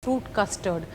fruit custard.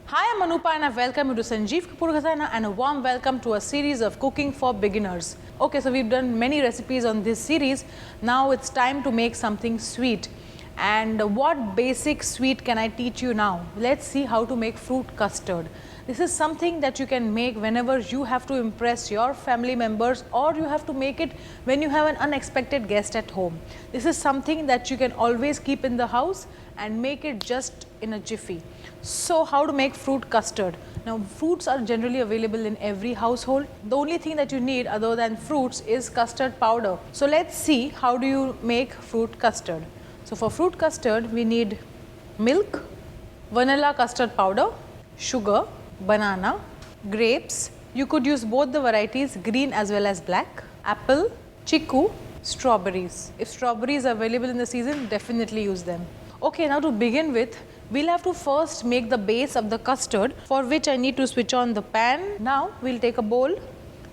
Hi, I'm Anupa and I welcome you to Sanjeev Kapoor Khazana and a warm welcome to a series of cooking for beginners. Okay, so we've done many recipes on this series. Now it's time to make something sweet. And what basic sweet can I teach you now? Let's see how to make fruit custard. This is something that you can make whenever you have to impress your family members, or you have to make it when you have an unexpected guest at home. This is something that you can always keep in the house and make it just in a jiffy. So how to make fruit custard? Now fruits are generally available in every household. The only thing that you need other than fruits is custard powder. So let's see how do you make fruit custard. So for fruit custard we need milk, vanilla custard powder, sugar, banana, grapes. You could use both the varieties, green as well as black, apple, chiku, strawberries. If strawberries are available in the season, definitely use them. Okay, now to begin with, we'll have to first make the base of the custard, for which I need to switch on the pan. Now we'll take a bowl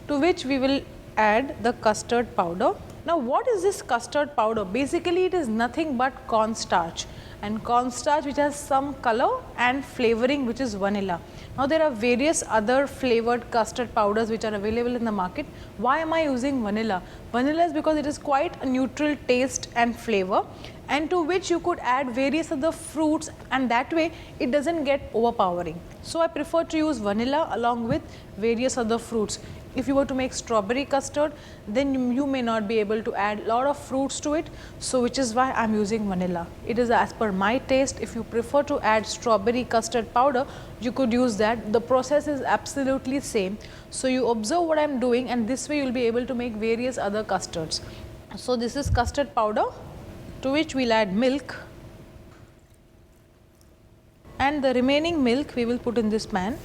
to which we will add the custard powder. Now what is this custard powder? Basically it is nothing but cornstarch, and cornstarch which has some color and flavoring which is vanilla. Now there are various other flavored custard powders which are available in the market. Why am I using vanilla? Vanilla is because it is quite a neutral taste and flavor, and to which you could add various other fruits, and that way it doesn't get overpowering. So I prefer to use vanilla along with various other fruits. If you were to make strawberry custard, then you may not be able to add a lot of fruits to it, so which is why I am using vanilla. It is as per my taste. If you prefer to add strawberry custard powder, you could use that. The process is absolutely same. So you observe what I am doing, and this way you will be able to make various other custards. So this is custard powder, to which we will add milk, and the remaining milk we will put in this pan.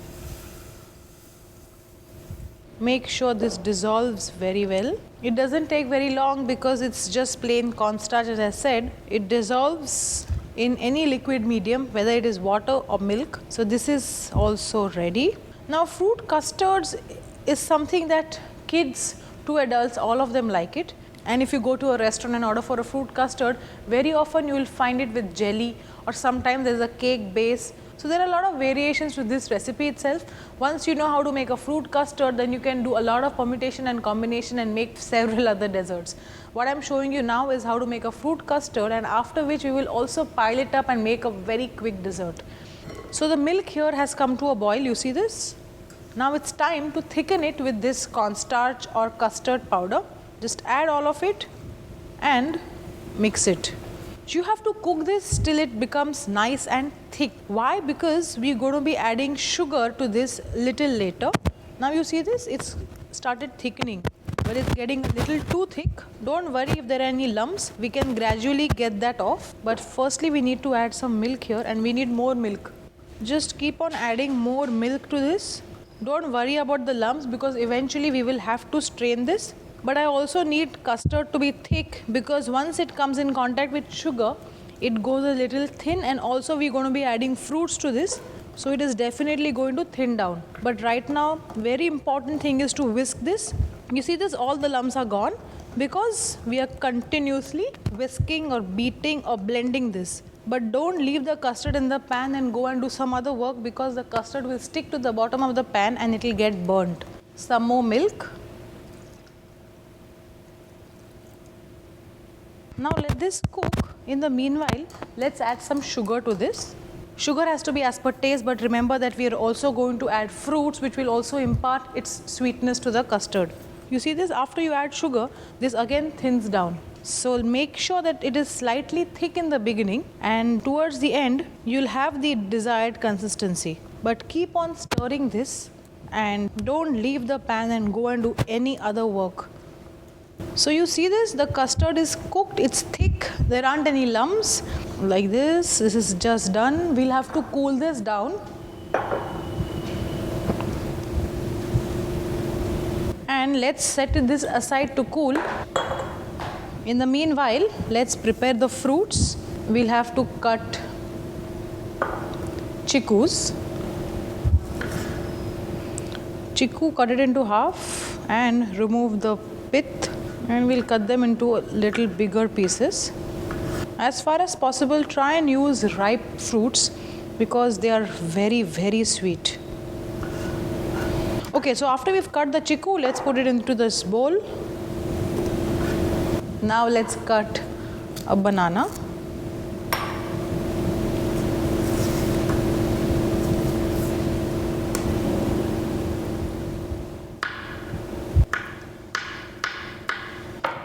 Make sure this dissolves very well. It doesn't take very long because it's just plain cornstarch, as I said. It dissolves in any liquid medium, whether it is water or milk. So this is also ready. Now fruit custards is something that kids to adults, all of them like it. And if you go to a restaurant and order for a fruit custard, very often you will find it with jelly, or sometimes there is a cake base. So there are a lot of variations to this recipe itself. Once you know how to make a fruit custard, then you can do a lot of permutation and combination and make several other desserts. What I am showing you now is how to make a fruit custard, and after which we will also pile it up and make a very quick dessert. So the milk here has come to a boil, you see this? Now it's time to thicken it with this cornstarch or custard powder. Just add all of it and mix it. You have to cook this till it becomes nice and thick. Why? Because we're going to be adding sugar to this little later. Now you see this, it's started thickening, but it's getting a little too thick. Don't worry if there are any lumps, we can gradually get that off. But firstly we need to add some milk here, and we need more milk. Just keep on adding more milk to this. Don't worry about the lumps, because eventually we will have to strain this. But I also need custard to be thick, because once it comes in contact with sugar, it goes a little thin, and also we're going to be adding fruits to this. So it is definitely going to thin down. But right now, very important thing is to whisk this. You see this, all the lumps are gone, because we are continuously whisking or beating or blending this. But don't leave the custard in the pan and go and do some other work, because the custard will stick to the bottom of the pan and it will get burnt. Some more milk. Now let this cook. In the meanwhile, let's add some sugar to this. Sugar has to be as per taste, but remember that we are also going to add fruits which will also impart its sweetness to the custard. You see this, after you add sugar, this again thins down. So make sure that it is slightly thick in the beginning, and towards the end you'll have the desired consistency. But keep on stirring this, and don't leave the pan and go and do any other work. So you see this, the custard is cooked, it's thick, there aren't any lumps. Like this is just done. We'll have to cool this down. And let's set this aside to cool. In the meanwhile, let's prepare the fruits. We'll have to cut chikus. Chiku, cut it into half and remove the pith, and we'll cut them into little bigger pieces. As far as possible, try and use ripe fruits because they are very, very sweet. Okay, so after we've cut the chiku, let's put it into this bowl. Now let's cut a banana.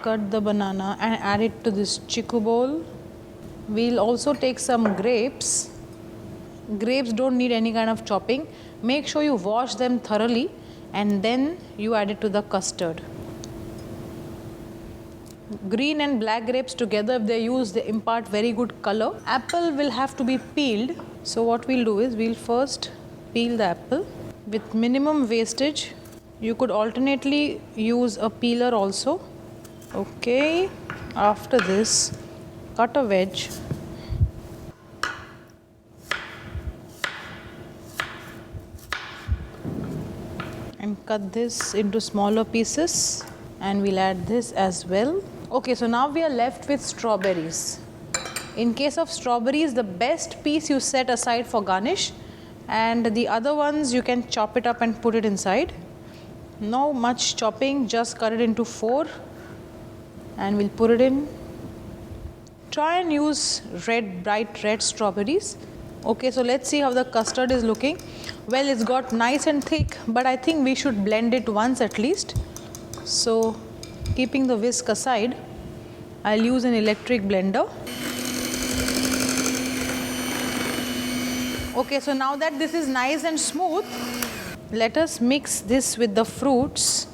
Cut the banana and add it to this chiku bowl. We'll also take some grapes. Grapes don't need any kind of chopping. Make sure you wash them thoroughly and then you add it to the custard. Green and black grapes together, if they're used, they impart very good color. Apple will have to be peeled. So what we'll do is we'll first peel the apple with minimum wastage. You could alternately use a peeler also. Okay, after this, cut a wedge. And cut this into smaller pieces, and we'll add this as well. Okay, so now we are left with strawberries. In case of strawberries, the best piece you set aside for garnish, and the other ones you can chop it up and put it inside. No much chopping, just cut it into 4 and we'll put it in. Try and use bright red strawberries. Okay, so let's see how the custard is looking. Well, it's got nice and thick, but I think we should blend it once at least. So, keeping the whisk aside, I'll use an electric blender. Okay, so now that this is nice and smooth, let us mix this with the fruits.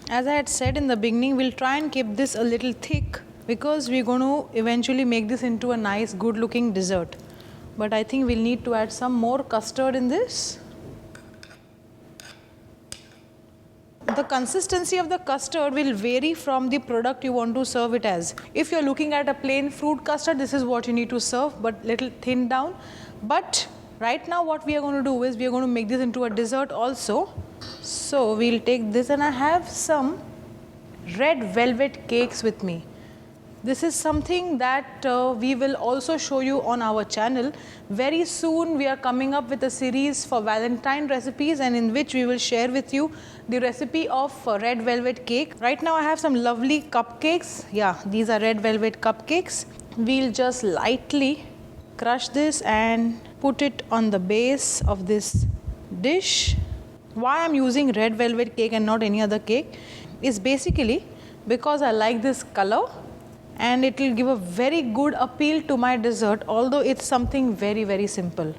As I had said in the beginning, we'll try and keep this a little thick because we're going to eventually make this into a nice, good looking dessert. But I think we'll need to add some more custard in this. The consistency of the custard will vary from the product you want to serve it as. If you're looking at a plain fruit custard, this is what you need to serve, but little thin down. But right now what we are going to do is we are going to make this into a dessert also. So we'll take this, and I have some red velvet cakes with me. This is something that we will also show you on our channel. Very soon we are coming up with a series for Valentine recipes, and in which we will share with you the recipe of red velvet cake. Right now I have some lovely cupcakes. Yeah, these are red velvet cupcakes. We'll just lightly crush this and put it on the base of this dish. Why I'm using red velvet cake and not any other cake is basically because I like this color, and it will give a very good appeal to my dessert, although it's something very, very simple.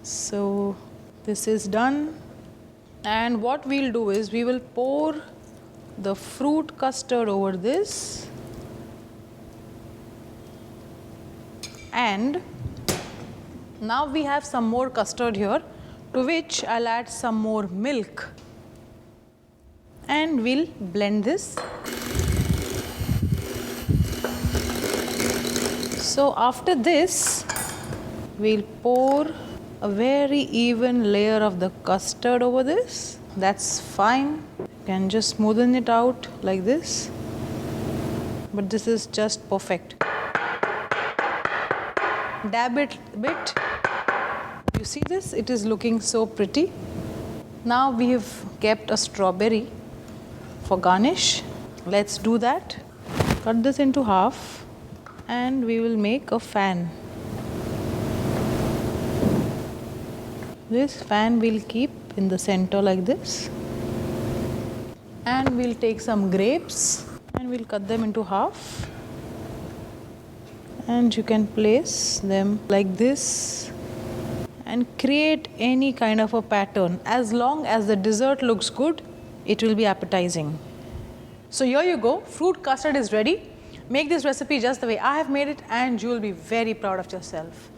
So this is done, and what we'll do is we will pour the fruit custard over this, and now we have some more custard here, to which I'll add some more milk, and we'll blend this. So after this, we'll pour a very even layer of the custard over this. That's fine. You can just smoothen it out like this. But this is just perfect. Dab it a bit. You see this? It is looking so pretty. Now we have kept a strawberry for garnish. Let's do that. Cut this into half, and we will make a fan. This fan we'll keep in the center like this, and we'll take some grapes and we'll cut them into half, and you can place them like this and create any kind of a pattern. As long as the dessert looks good, it will be appetizing. So here you go, fruit custard is ready. Make this recipe just the way I have made it, and you will be very proud of yourself.